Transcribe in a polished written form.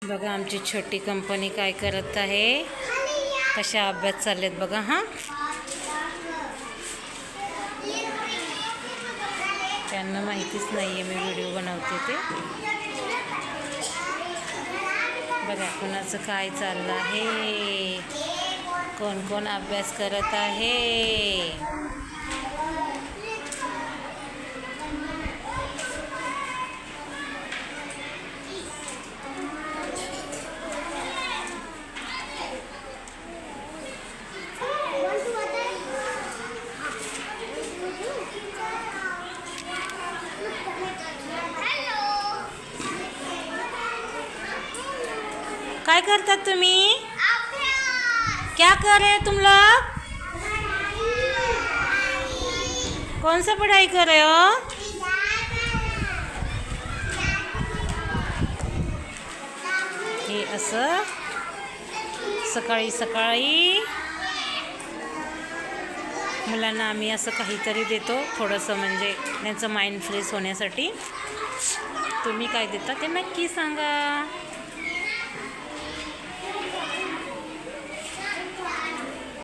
बघा आमची छोटी कंपनी काय करत आहे, कशा अभ्यास चाललेत बघा. हां, त्यांना माहितीच नाही आहे मी व्हिडिओ बनवते ते. बघा कोणाचं काय चाललं आहे, कोण कोण अभ्यास करत आहे. काय करतात तुम्ही? क्या कर रहे तुम लोग? कौन सा पढ़ाई कर रहे हो? हे असं सकाळी सकाळी मुलांना आम्ही असं काहीतरी देतो, थोडंसं म्हणजे त्यांचं माइंड फ्रेश होण्यासाठी. तुम्ही काय देता ते नक्की सांगा.